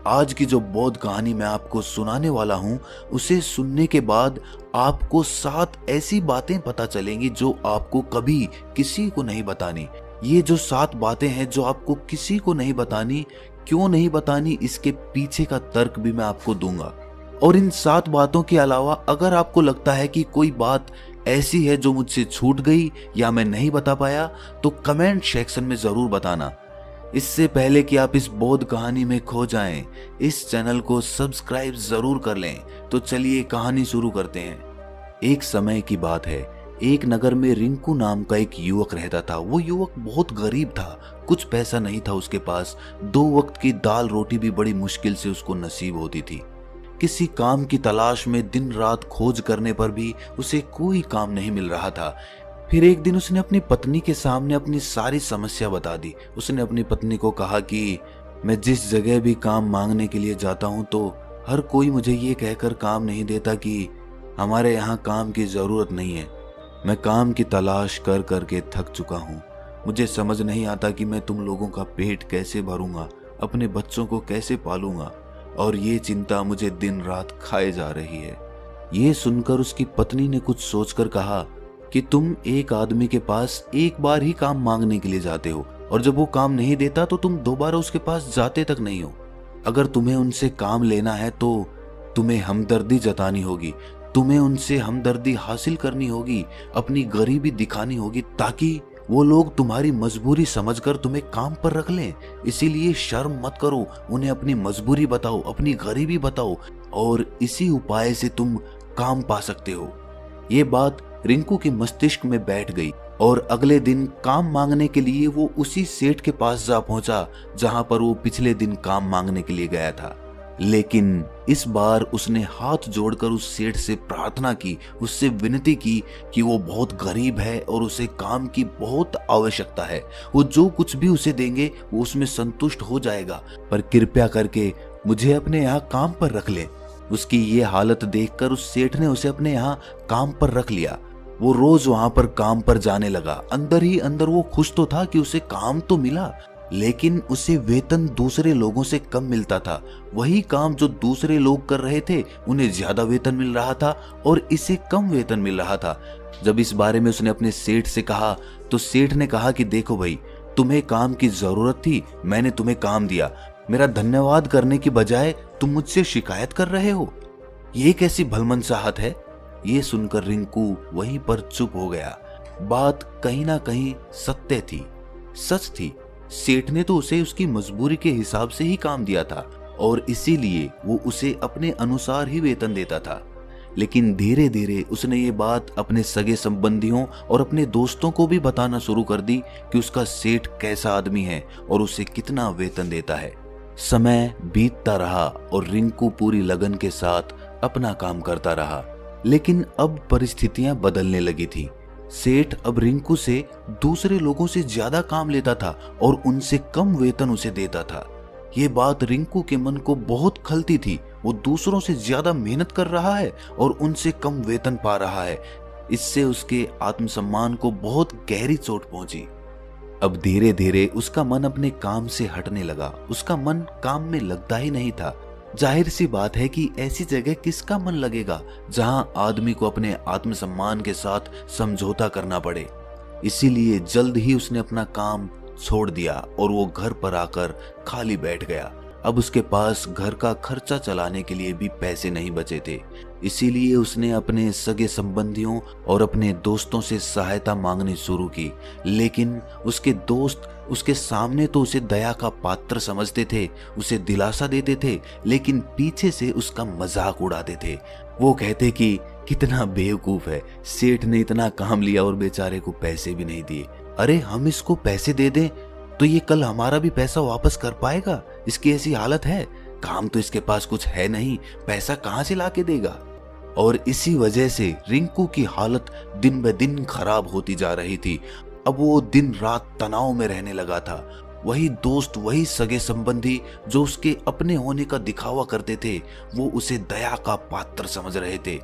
आज की जो बौद्ध कहानी मैं आपको सुनाने वाला हूँ, उसे सुनने के बाद आपको 7 ऐसी बातें पता चलेंगी जो आपको कभी किसी को नहीं बतानी। ये जो 7 बातें हैं जो आपको किसी को नहीं बतानी, क्यों नहीं बतानी, इसके पीछे का तर्क भी मैं आपको दूंगा। और इन 7 बातों के अलावा अगर आपको लगता है कि कोई बात ऐसी है जो मुझसे छूट गई या मैं नहीं बता पाया, तो कमेंट सेक्शन में जरूर बताना। इससे पहले कि आप इस बौद्ध कहानी में खो जाएं, इस चैनल को सब्सक्राइब जरूर कर लें। तो चलिए कहानी शुरू करते हैं। एक समय की बात है, एक नगर में रिंकू नाम का एक युवक रहता था। वो युवक बहुत गरीब था, कुछ पैसा नहीं था उसके पास। 2 वक्त की दाल रोटी भी बड़ी मुश्किल से उसको नसीब होती थी। किसी काम की तलाश में दिन रात खोज करने पर भी उसे कोई काम नहीं मिल रहा था। फिर एक दिन उसने अपनी पत्नी के सामने अपनी सारी समस्या बता दी। उसने अपनी पत्नी को कहा कि मैं जिस जगह भी काम मांगने के लिए जाता हूँ तो हर कोई मुझे ये कहकर काम नहीं देता कि हमारे यहाँ काम की ज़रूरत नहीं है। मैं काम की तलाश कर करके थक चुका हूँ। मुझे समझ नहीं आता कि मैं तुम लोगों का पेट कैसे भरूंगा, अपने बच्चों को कैसे पालूंगा, और ये चिंता मुझे दिन रात खाए जा रही है। ये सुनकर उसकी पत्नी ने कुछ सोचकर कहा कि तुम एक आदमी के पास एक बार ही काम मांगने के लिए जाते हो, और जब वो काम नहीं देता तो तुम दोबारा उसके पास जाते तक नहीं हो। अगर तुम्हें उनसे काम लेना है तो तुम्हें हमदर्दी जतानी होगी, तुम्हें उनसे हमदर्दी हासिल करनी होगी, अपनी गरीबी दिखानी होगी, ताकि वो लोग तुम्हारी मजबूरी समझकर तुम्हें काम पर रख लें। इसीलिए शर्म मत करो, उन्हें अपनी मजबूरी बताओ, अपनी गरीबी बताओ, और इसी उपाय से तुम काम पा सकते हो। ये बात रिंकू के मस्तिष्क में बैठ गई और अगले दिन काम मांगने के लिए वो उसी सेठ के पास जा पहुंचा जहां पर वो पिछले दिन काम मांगने के लिए गया था। लेकिन इस बार उसने हाथ जोड़कर उस सेठ से प्रार्थना की, उससे विनती की कि वो बहुत गरीब है और उसे काम की बहुत आवश्यकता है। वो जो कुछ भी उसे देंगे वो उसमें संतुष्ट हो जाएगा, पर कृपया करके मुझे अपने यहाँ काम पर रख ले। उसकी ये हालत देखकर उस सेठ ने उसे अपने यहाँ काम पर रख लिया। वो रोज वहां पर काम पर जाने लगा। अंदर ही अंदर वो खुश तो था कि उसे काम तो मिला, लेकिन उसे वेतन दूसरे लोगों से कम मिलता था। वही काम जो दूसरे लोग कर रहे थे उन्हें ज्यादा वेतन मिल रहा था और इसे कम वेतन मिल रहा था। जब इस बारे में उसने अपने सेठ से कहा तो सेठ ने कहा कि देखो भाई, तुम्हें काम की जरूरत थी, मैंने तुम्हें काम दिया, मेरा धन्यवाद करने की बजाय तुम मुझसे शिकायत कर रहे हो, ये कैसी भलमनसाहत है। ये सुनकर रिंकू वहीं पर चुप हो गया। बात कहीं ना कहीं सत्य थी, सच थी। सेठ ने तो उसे उसकी मजबूरी के हिसाब से ही काम दिया था और इसीलिए वो उसे अपने अनुसार ही वेतन देता था। लेकिन धीरे धीरे उसने ये बात अपने सगे संबंधियों और अपने दोस्तों को भी बताना शुरू कर दी कि उसका सेठ कैसा आदमी है और उसे कितना वेतन देता है। समय बीतता रहा और रिंकू पूरी लगन के साथ अपना काम करता रहा। लेकिन अब परिस्थितियां बदलने लगी थी। सेठ अब रिंकू से दूसरे लोगों से ज्यादा काम लेता था और उनसे कम वेतन उसे देता था। ये बात रिंकू के मन को बहुत खलती थी। वो दूसरों से ज्यादा मेहनत कर रहा है और उनसे कम वेतन पा रहा है। इससे उसके आत्मसम्मान को बहुत गहरी चोट पहुंची। अब धीरे धीरे उसका मन अपने काम से हटने लगा। उसका मन काम में लगता ही नहीं था। जाहिर सी बात है कि ऐसी जगह किसका मन लगेगा जहां आदमी को अपने आत्मसम्मान के साथ समझौता करना पड़े। इसीलिए जल्द ही उसने अपना काम छोड़ दिया और वो घर पर आकर खाली बैठ गया। अब उसके पास घर का खर्चा चलाने के लिए भी पैसे नहीं बचे थे। इसीलिए उसने अपने सगे संबंधियों और अपने दोस्तों से सहायता मांगनी शुरू की। लेकिन उसके दोस्त उसके सामने तो उसे दया का पात्र समझते थे, उसे दिलासा देते थे, लेकिन पीछे से उसका मजाक उड़ाते थे। वो कहते कि कितना बेवकूफ है, सेठ ने इतना काम लिया और बेचारे को पैसे भी नहीं दिए। अरे हम इसको पैसे दे दें तो ये कल हमारा भी पैसा वापस कर पाएगा, इसकी ऐसी हालत है, काम तो इसके पास कुछ है नहीं, पैसा कहां से लाके देगा। और इसी वजह से रिंकू की हालत दिन ब दिन खराब होती जा रही थी। अब वो दिन रात तनाव में रहने लगा था। वही दोस्त, वही सगे संबंधी जो उसके अपने होने का दिखावा करते थे, वो उसे दया का पात्र समझ रहे थे।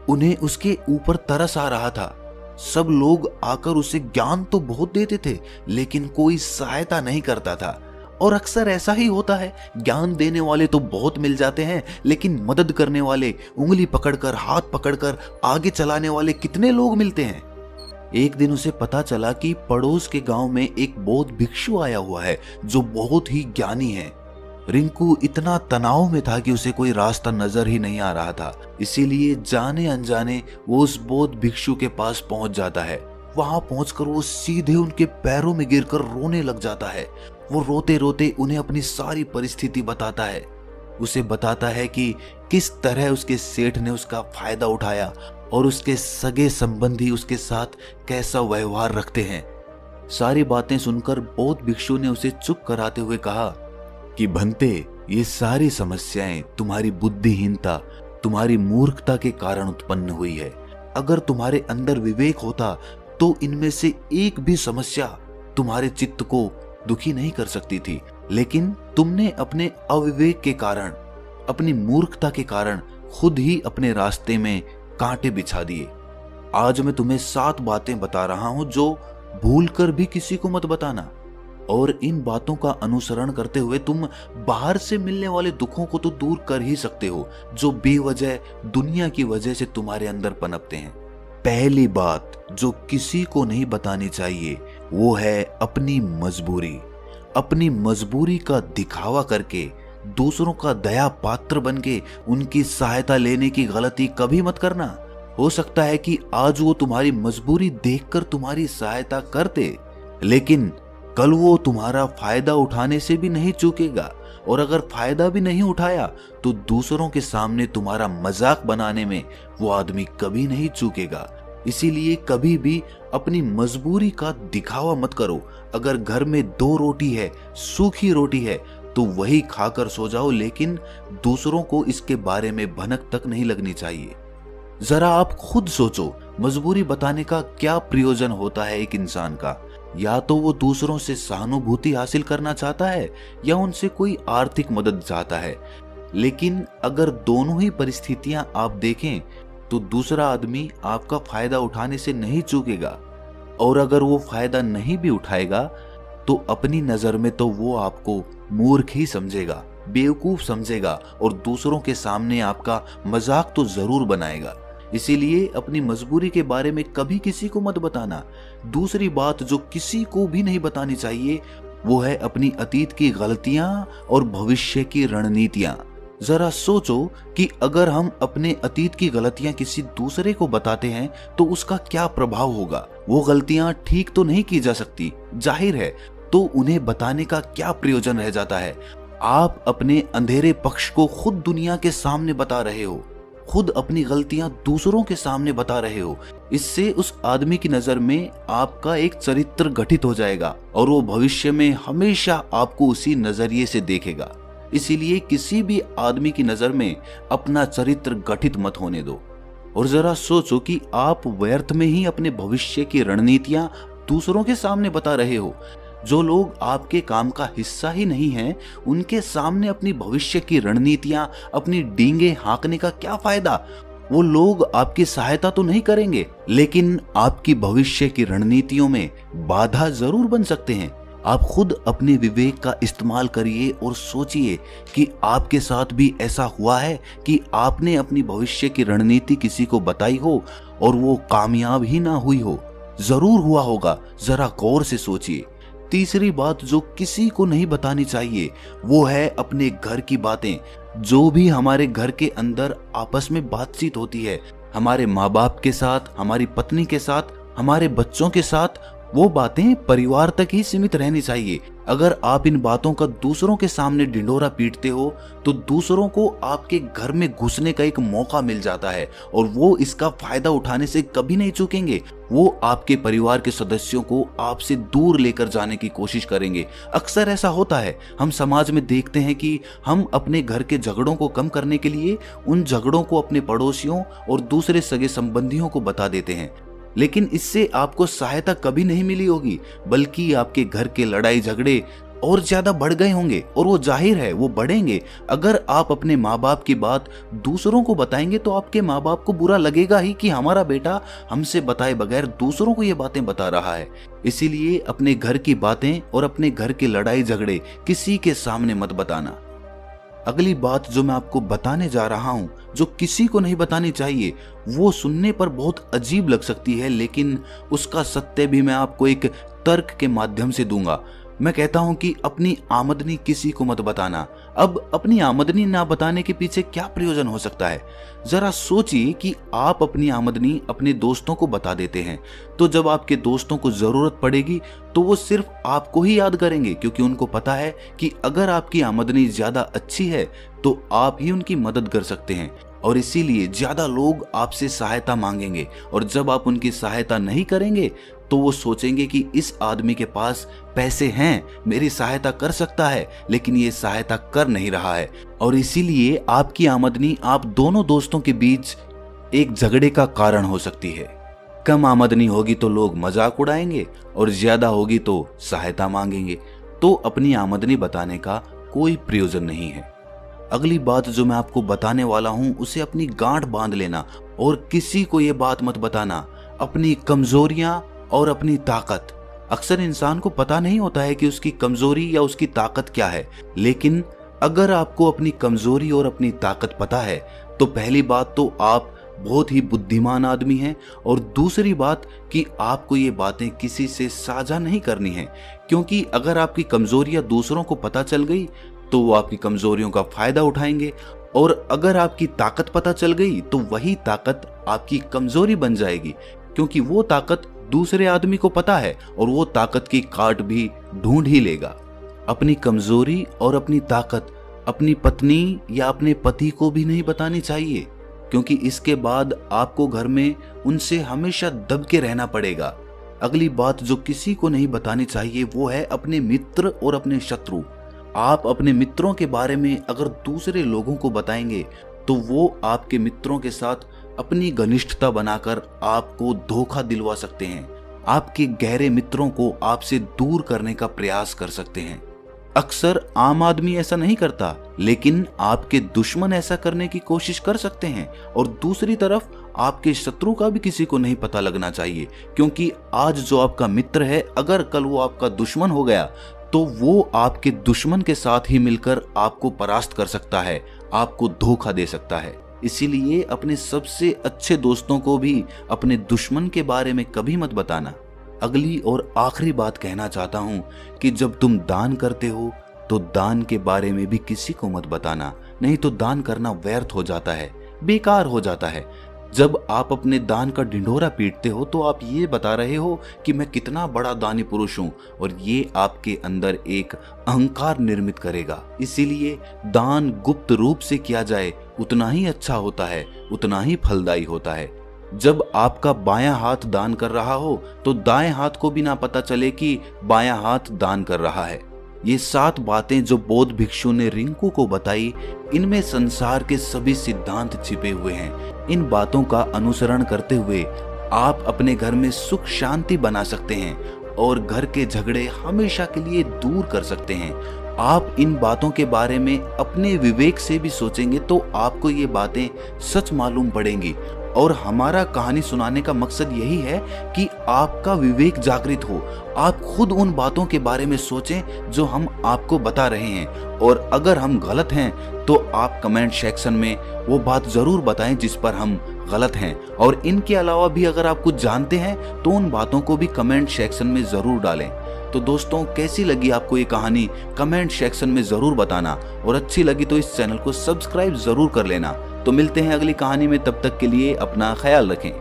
उन्हें उसके ऊपर तरस आ रहा था। सब लोग आकर उसे ज्ञान तो बहुत देते थे, लेकिन कोई सहायता नहीं करता था। और अक्सर ऐसा ही होता है, ज्ञान देने वाले तो बहुत मिल जाते हैं, लेकिन मदद करने वाले, उंगली पकड़कर, हाथ पकड़कर आगे चलाने वाले कितने लोग मिलते हैं। एक दिन उसे पता चला कि पड़ोस के गांव में एक बौद्ध भिक्षु आया हुआ है जो बहुत ही ज्ञानी है। रिंकू इतना तनाव में था कि उसे कोई रास्ता नजर ही नहीं आ रहा था, इसीलिए जाने अनजाने वो उस बौद्ध भिक्षु के पास पहुंच जाता है। वहां पहुंचकर वो सीधे उनके पैरों में गिरकर रोने लग जाता है। वो रोते रोते उन्हें अपनी सारी परिस्थिति बताता है। उसे बताता है कि किस तरह उसके सेठ ने उसका फायदा उठाया और उसके सगे संबंधी उसके साथ कैसा व्यवहार रखते हैं। सारी बातें सुनकर बौद्ध भिक्षु ने उसे चुप कराते हुए कहा कि भंते, ये सारी समस्याएं तुम्हारी बुद्धिहीनता, तुम्हारी मूर्खता के कारण उत्पन्न हुई है। अगर तुम्हारे अंदर विवेक होता तो इनमें से एक भी समस्या तुम्हारे चित्त को दुखी नहीं कर सकती थी, लेकिन तुमने अपने अविवेक के कारण, अपनी मूर्खता के कारण खुद ही अपने रास्ते में कांटे बिछा दिए। आज मैं तुम्हें 7 बातें बता रहा हूं जो भूलकर भी किसी को मत बताना, और इन बातों का अनुसरण करते हुए तुम बाहर से मिलने वाले दुखों को तो दूर कर ही सकते हो जो बेवजह दुनिया की वजह से तुम्हारे अंदर पनपते हैं। पहली बात जो किसी को नहीं बतानी चाहिए वो है अपनी मजबूरी। अपनी मजबूरी का दिखावा करके, दूसरों का दया पात्र बनके उनकी सहायता लेने की गलती कभी मत करना। हो सकता है कि आज वो तुम्हारी मजबूरी देखकर तुम्हारी सहायता करते, लेकिन कल वो तुम्हारा फायदा उठाने से भी नहीं चूकेगा, और अगर फायदा भी नहीं उठाया तो दूसरों के सामने तुम्हारा मजाक बनाने में वो आदमी कभी नहीं चूकेगा। इसीलिए कभी भी अपनी मजबूरी का दिखावा मत करो। अगर घर में 2 रोटी है, सूखी रोटी है, तो वही खाकर सो जाओ, लेकिन दूसरों को इसके बारे में भनक तक नहीं लगनी चाहिए। जरा आप खुद सोचो, मजबूरी बताने का क्या प्रयोजन होता है एक इंसान का? या तो वो दूसरों से सहानुभूति हासिल करना चाहता है या उनसे कोई आर्थिक मदद चाहता है। लेकिन अगर दोनों ही परिस्थितियां आप देखें तो दूसरा आदमी आपका फायदा उठाने से नहीं चूकेगा, और अगर वो फायदा नहीं भी उठाएगा तो अपनी नजर में तो वो आपको मूर्ख ही समझेगा, बेवकूफ समझेगा, और दूसरों के सामने आपका मजाक तो जरूर बनाएगा। इसीलिए अपनी मजबूरी के बारे में कभी किसी को मत बताना। दूसरी बात जो किसी को भी नहीं बतानी चाहिए वो है अपनी अतीत की गलतियां और भविष्य की रणनीतियां। जरा सोचो कि अगर हम अपने अतीत की गलतियां किसी दूसरे को बताते हैं तो उसका क्या प्रभाव होगा। वो गलतियां ठीक तो नहीं की जा सकती, जाहिर है, तो उन्हें बताने का क्या प्रयोजन रह जाता है। आप अपने अंधेरे पक्ष को खुद दुनिया के सामने बता रहे हो, खुद अपनी गलतियां दूसरों के सामने बता रहे हो। इससे उस आदमी की नजर में आपका एक चरित्र गठित हो जाएगा और वो भविष्य में हमेशा आपको उसी नजरिए से देखेगा। इसीलिए किसी भी आदमी की नजर में अपना चरित्र गठित मत होने दो। और जरा सोचो कि आप व्यर्थ में ही अपने भविष्य की रणनीतियां दूसरों के सामने बता रहे हो। जो लोग आपके काम का हिस्सा ही नहीं हैं, उनके सामने अपनी भविष्य की रणनीतियां, अपनी डींगे हाँकने का क्या फायदा? वो लोग आपकी सहायता तो नहीं करेंगे, लेकिन आपकी भविष्य की रणनीतियों में बाधा जरूर बन सकते हैं। आप खुद अपने विवेक का इस्तेमाल करिए और सोचिए कि आपके साथ भी ऐसा हुआ है कि आपने अपनी भविष्य की रणनीति किसी को बताई हो और वो कामयाब ही ना हुई हो। जरूर हुआ होगा, जरा गौर से सोचिए। तीसरी बात जो किसी को नहीं बतानी चाहिए वो है अपने घर की बातें। जो भी हमारे घर के अंदर आपस में बातचीत होती है, हमारे माँ बाप के साथ, हमारी पत्नी के साथ, हमारे बच्चों के साथ, वो बातें परिवार तक ही सीमित रहनी चाहिए। अगर आप इन बातों का दूसरों के सामने ढिंढोरा पीटते हो तो दूसरों को आपके घर में घुसने का एक मौका मिल जाता है और वो इसका फायदा उठाने से कभी नहीं चूकेंगे। वो आपके परिवार के सदस्यों को आपसे दूर लेकर जाने की कोशिश करेंगे। अक्सर ऐसा होता है, हम समाज में देखते हैं कि हम अपने घर के झगड़ों को कम करने के लिए उन झगड़ों को अपने पड़ोसियों और दूसरे सगे संबंधियों को बता देते हैं, लेकिन इससे आपको सहायता कभी नहीं मिली होगी, बल्कि आपके घर के लड़ाई झगड़े और ज्यादा बढ़ गए होंगे, और वो जाहिर है वो बढ़ेंगे। अगर आप अपने माँ बाप की बात दूसरों को बताएंगे तो आपके माँ बाप को बुरा लगेगा ही कि हमारा बेटा हमसे बताए बगैर दूसरों को ये बातें बता रहा है। इसीलिए अपने घर की बातें और अपने घर के लड़ाई झगड़े किसी के सामने मत बताना। अगली बात जो मैं आपको बताने जा रहा हूं, जो किसी को नहीं बतानी चाहिए, वो सुनने पर बहुत अजीब लग सकती है, लेकिन उसका सत्य भी मैं आपको एक तर्क के माध्यम से दूंगा। मैं कहता हूं कि अपनी आमदनी किसी को मत बताना। अब अपनी आमदनी ना बताने के पीछे क्या प्रयोजन हो सकता है? जरा सोचिए कि आप अपनी आमदनी अपने दोस्तों को बता देते हैं, तो जब आपके दोस्तों को जरूरत पड़ेगी तो वो सिर्फ आपको ही याद करेंगे, क्योंकि उनको पता है कि अगर आपकी आमदनी ज्यादा अच्छी है तो आप ही उनकी मदद कर सकते हैं, और इसीलिए ज्यादा लोग आपसे सहायता मांगेंगे। और जब आप उनकी सहायता नहीं करेंगे तो वो सोचेंगे कि इस आदमी के पास पैसे हैं, मेरी सहायता कर सकता है, लेकिन ये सहायता कर नहीं रहा है। और इसीलिए आपकी आमदनी आप दोनों दोस्तों के बीच एक झगड़े का कारण हो सकती है। कम आमदनी होगी तो लोग मजाक उड़ाएंगे, और ज्यादा होगी तो सहायता मांगेंगे। तो अपनी आमदनी बताने का कोई प्रयोजन नहीं है। अगली बात जो मैं आपको बताने वाला हूं, उसे अपनी गांठ बांध लेना और किसी को ये बात मत बताना। अपनी कमजोरियां और अपनी ताकत। अक्सर इंसान को पता नहीं होता है कि उसकी कमजोरी या उसकी ताकत क्या है, लेकिन अगर आपको अपनी कमजोरी और अपनी ताकत पता है तो पहली बात तो आप बहुत ही बुद्धिमान आदमी हैं, और दूसरी बात कि आपको ये बातें किसी से साझा नहीं करनी है, क्योंकि अगर आपकी कमजोरियां दूसरों को पता चल गई तो वो आपकी कमजोरियों का फायदा उठाएंगे, और अगर आपकी ताकत पता चल गई तो वही ताकत आपकी कमजोरी बन जाएगी, क्योंकि वो ताकत दूसरे आदमी को पता है और वो ताकत की काट भी ढूंढ ही लेगा। अपनी कमजोरी और अपनी ताकत अपनी पत्नी या अपने पति को भी नहीं बतानी चाहिए, क्योंकि इसके बाद आपको घर में उनसे हमेशा दब के रहना पड़ेगा। अगली बात जो किसी को नहीं बतानी चाहिए वो है अपने मित्र और अपने शत्रु। आप अपने मित्रों के बारे में अगर दूसरे लोगों को बताएंगे तो वो आपके मित्रों के साथ अपनी घनिष्ठता बनाकर आपको धोखा दिलवा सकते हैं। आपके गहरे मित्रों को आपसे दूर करने का प्रयास कर सकते हैं। अक्सर आम आदमी ऐसा नहीं करता, लेकिन आपके दुश्मन ऐसा करने की कोशिश कर सकते हैं। और दूसरी तरफ आपके शत्रु का भी किसी को नहीं पता लगना चाहिए, क्योंकि आज जो आपका मित्र है, अगर कल वो आपका दुश्मन हो गया तो वो आपके दुश्मन के साथ ही मिलकर आपको परास्त कर सकता है, आपको धोखा दे सकता है। इसीलिए अपने सबसे अच्छे दोस्तों को भी अपने दुश्मन के बारे में कभी मत बताना। अगली और आखिरी बात कहना चाहता हूं कि जब तुम दान करते हो तो दान के बारे में भी किसी को मत बताना, नहीं तो दान करना व्यर्थ हो जाता है, बेकार हो जाता है। जब आप अपने दान का ढिंढोरा पीटते हो तो आप ये बता रहे हो कि मैं कितना बड़ा दानी पुरुष हूं, और ये आपके अंदर एक अहंकार निर्मित करेगा। इसीलिए दान गुप्त रूप से किया जाए उतना ही अच्छा होता है, उतना ही फलदायी होता है। जब आपका बायां हाथ दान कर रहा हो तो दाएं हाथ को भी ना पता चले कि बायां हाथ दान कर रहा है। ये 7 बातें जो बौद्ध भिक्षु ने रिंकू को बताई, इनमें संसार के सभी सिद्धांत छिपे हुए हैं। इन बातों का अनुसरण करते हुए आप अपने घर में सुख शांति बना सकते हैं और घर के झगड़े हमेशा के लिए दूर कर सकते हैं। आप इन बातों के बारे में अपने विवेक से भी सोचेंगे तो आपको ये बातें सच मालूम पड़ेंगी। और हमारा कहानी सुनाने का मकसद यही है कि आपका विवेक जागृत हो, आप खुद उन बातों के बारे में सोचें जो हम आपको बता रहे हैं, और अगर हम गलत हैं तो आप कमेंट सेक्शन में वो बात जरूर बताएं जिस पर हम गलत हैं। और इनके अलावा भी अगर आप कुछ जानते हैं तो उन बातों को भी कमेंट सेक्शन में जरूर डालें। तो दोस्तों, कैसी लगी आपको ये कहानी कमेंट सेक्शन में जरूर बताना, और अच्छी लगी तो इस चैनल को सब्सक्राइब जरूर कर लेना। तो मिलते हैं अगली कहानी में, तब तक के लिए अपना ख्याल रखें।